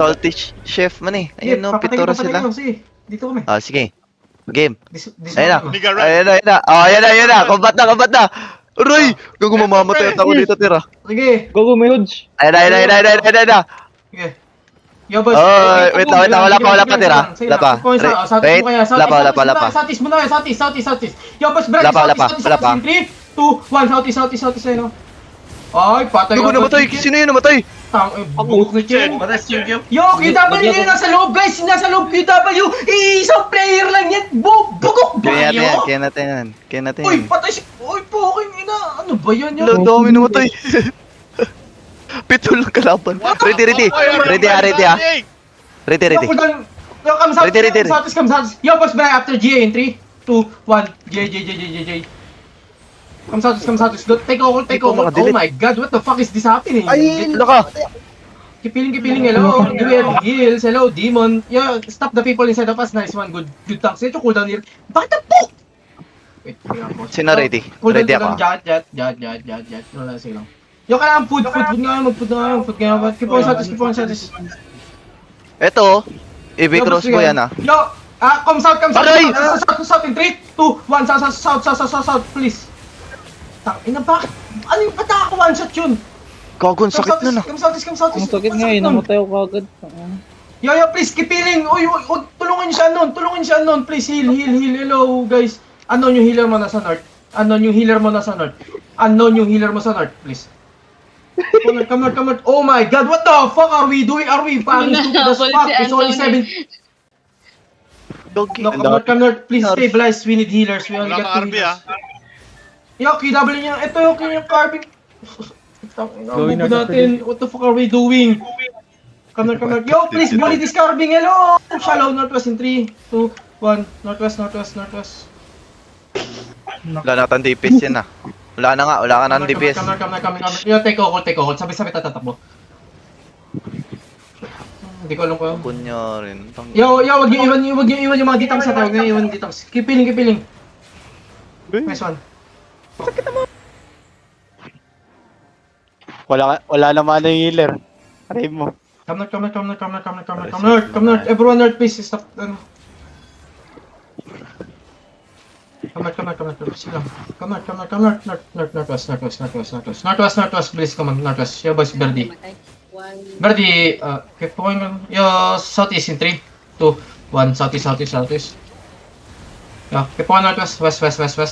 Salty chef man eh. Ayun no, pitura sila. Dito kami. Ah, sige. Game. This Ayun na. one. Nigga run. Ayun na, ayun na. Oh, ayun na. Combat na. Aray! Gago mamamatay at ako dito, tira. Sige. Go, may hodge. Ayun na. Sige. Yo boys. Oh, wait lang. Wala pa, tira. Sige Wala pa. lang. Southeast Wait. mo kaya. Wala pa. Southeast muna kayo. Southeast. Yo boys, Brad. Wala pa. Southeast. In 3, 2, 1. Southeast. Ayun o. Ay, patay. Gago namatay. Sino yun namatay? Bukok na Shit. dyan. Yo, QW yun nasa loob guys. Nasa loob QW. Isang player lang yan. Bugok ba Kaya kayo? natin yan. Uy, patay si... Uy, poking ina. Ano ba yan Hello, yun? dami namatay. Pitol lang kalaban. Ready. Ready. Yo, cool down. Yo, come Ready. Southeast. Yo, boss, Brian, after GA in 3, 2, 1. J. Come Southeast. Go, take over. Oh my god, what the fuck is this happening? Ay! Hello ka. Kipiling. Hello, duel, heals. Hello, demon. Yo, stop the people inside of us. Nice one. Good tanks. Ito cool down here. Bakit ang po? Wait, boss. Sino ready? Cool Ready down. ako. Jat. Wala, sige lang. Yo, kailangan food nga. Keep on Southeast. Eto, EV cross ko yan ah. Yo, come south. Aray! South in 3, 2, 1. South, please. Ina, bakit? Ano yung pata ako one shot yun? Gago, ang sakit nun ah. Come south. Ang sakit nga eh, namatay ako kagad. Yo, please, kipiling. Uy, tulungan siya nun. Please, heal. Hello, guys. Unknown yung healer mo nasa north. Unknown yung healer mo sa north, please. Come north. Oh my god, what the fuck are we doing? Are we fucking stupid as fuck? It's only 7. Dogi. No, come north. Please stabilize. We need healers. We only Wala got kang 2 RB healers. ah. Yo, KW niya. Ito yung carving. Going Move north natin. What the fuck are we doing? Come north. Yo, please bully this carving. Hello. Shallow northwest in 3, 2, 1. Northwest. Wala na tayong DPS yan ah. Wala ka na ng DPS. Come north. Yo, take hold. Sabi tatakbo. Hindi ko alam ko. Kunya rin. Yo, wag niyo iwan yung mga ditang sa tawag. Wag niyo iwan ditang. Kipiling. Nice one. Wala naman na yung healer. Aray mo. Come north. Everyone north, please. Stop. Come north. Sige lang. Come north. Northwest, please. Come on, northwest. Yo, boys, Verdi. Keep going. Yo, southeast in 3, 2, 1. Southeast. Yo, keep going northwest. West.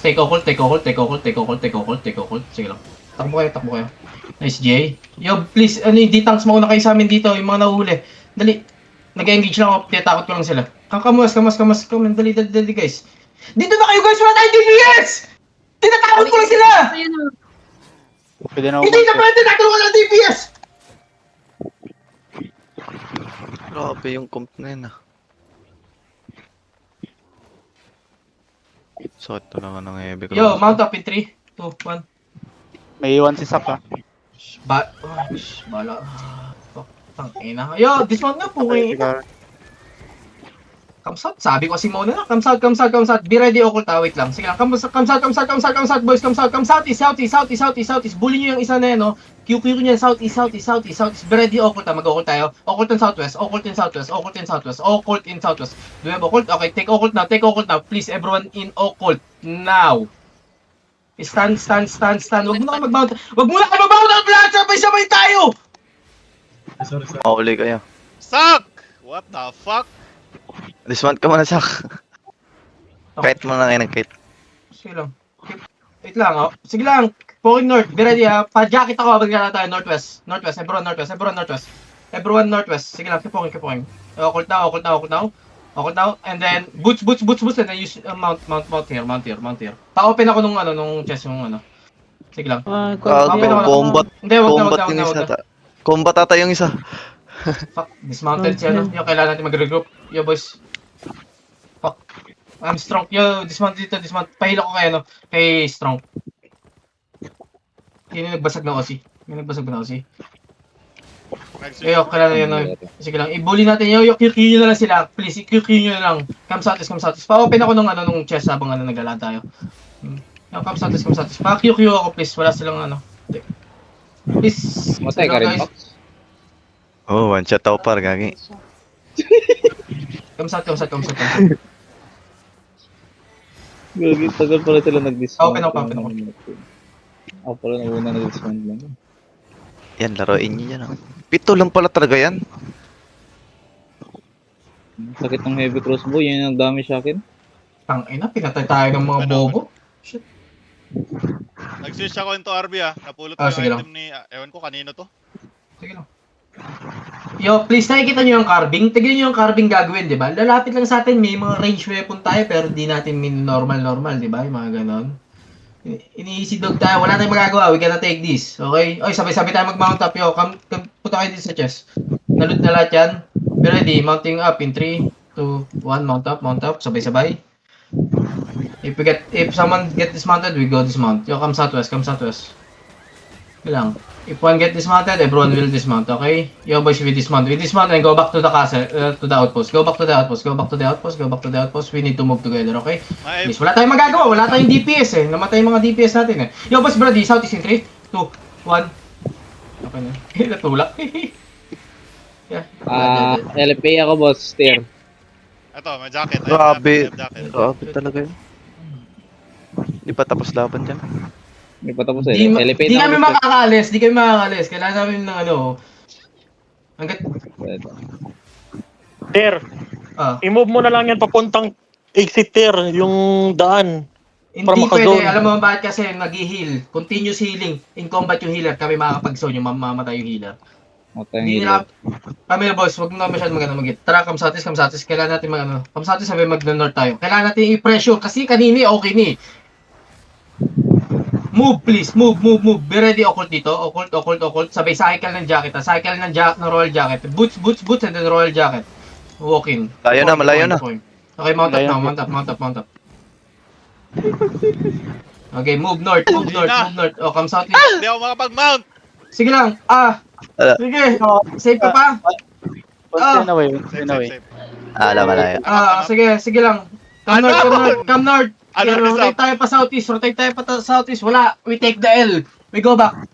Take a hold. Sige lang. Takbo kayo. Nice, Jay. Yo, please, yung D-tanks mauna kayo sa amin dito, yung mga nahuhuli. Dali. Nag-engage lang ako, tinatakot ko lang sila. Kamas. Dali, guys. Dito na kayo, guys! Wala tayong DPS! Tinatakot ko lang sila! Pwede na Hindi na pala tinatakot ko lang DPS! Grabe yung comp na yun ah. Sakit talaga ng heavy cross. Yo, mount up in 3, 2, 1. May iwan si Sak ah. Bala. Fuck, tangina. Yo, dismount nga po kayo. Come south. Sabi ko si Mona na. Come south. Be ready, occult. Wait lang. Sige lang. Come south, boys. Come south. Southeast. Bully nyo yung isa na yan, no? QQ nyo yan. Southeast. Be ready, occult. Mag-occult tayo. Occult in southwest. Occult in southwest. Do you have occult? Okay, take occult now. Please, everyone in occult. Now. Stand. Wag muna kayo mag-mount. Lahat sabay-sabay tayo! Mauli kayo. Suck! What the fuck? Dismount ka muna, Sak. Kite mo na kayo ng kite. Sige lang. Wait lang, oh. Sige lang. Poking north. Be ready, ha. Pa-jacket ako. Magkala tayo. Northwest. Everyone northwest. Sige lang. Keep poking. Occult now. And then, boots. And then use mount here. Pa-open ako nung chest yung ano. Sige lang. Combat. Hindi, wag na. Combat yung isa. Combat ata yung isa. Fuck, dismounted siya, no? Yo, kailangan natin mag-regroup. Yo, boys. Fuck. I'm strong. Yo, dismount. Pahila ko kayo, no? Kay strong. Yung nagbasag na OC. Yo, kailangan yun, no? Sige lang, i-bully natin. Yo, QQ nyo na lang sila. Please, QQ nyo na lang. Come southeast. Pa-open ako nung chest habang naglalaan tayo. Yo, come southeast. Pa-QQ ako, please. Wala silang Please. Matay ka rin, Box? Oh, one shot ako par, gagi. Come south. Gagi, tagal pala sila nag-dismount. Open ako. Ako pala nauna nag-dismount lang. Yan, laruin niyo yan. Pito lang pala talaga yan. Sakit ng heavy crossbow, yan ang dami sa akin. Tangina, pinatay tayo ng mga Ano? bobo. Shit. Nag-switch ako into RB ah. Napulot ko Ah, yung sige item ni... ewan ko kanino to. Sige lang. Yo, please nakikita nyo yung carving. Tignan nyo yung carving gagawin, di ba? Lalapit lang sa atin, may mga range weapon tayo, pero di natin normal, di ba? Yung mga ganon. Ini-easy dog tayo, wala tayong magagawa, we cannot take this. Okay? Oy, sabay-sabay tayo mag-mount up, yo. Punta kayo dito sa chest. Naloot na lahat yan. Be ready, mounting up in 3, 2, 1, mount up, sabay-sabay. If someone get dismounted, we go dismount. Yo, come southwest. Yun lang. If one get dismounted, everyone will dismount, okay? Yo boys, we dismount and go back to the castle, to the outpost. Go back to the outpost. We need to move together, okay? May Please, wala tayong magagawa, wala tayong DPS eh. Namatay yung mga DPS natin eh. Yo boys, brady, south is in 3, 2, 1. Okay na. Natulak. Yeah. LPA ako boss, steer. Ito, may jacket. Grabe. May jacket. Grabe talaga yun. Hindi pa tapos laban dyan. May patapos eh. Di LPA kami na ako boss. makakaalis. Kailangan namin ng ano. Hanggat, Ter, i-move mo na lang yan papuntang exit tier, yung daan. hindi Para pwede. maka-zone. Alam mo bakit kasi nag-heal. Continuous healing. In combat yung healer. Kami makakapag-zone yung mamamatay yung healer. Hindi nila, kami boss, wag mo na masyadong mag-git. Tara, kamsatis. Kailangan natin kamsatis sabi mag-north tayo. Kailangan natin i-pressure kasi kanini okay ni. Move please, move. Be ready, occult dito. Occult. Sabay cycle ng jacket. Cycle ng royal jacket. Boots and then royal jacket. Walk in. Malayo na. Okay, mount up. Okay, move north. Oh, come south. Hindi ako makapag-mount! Sige lang. Sige. Safe ka pa? One away. Safe. Malayo. Sige lang. Come north. Ano, Rotate tayo pa southeast. Wala. We take the L. We go back.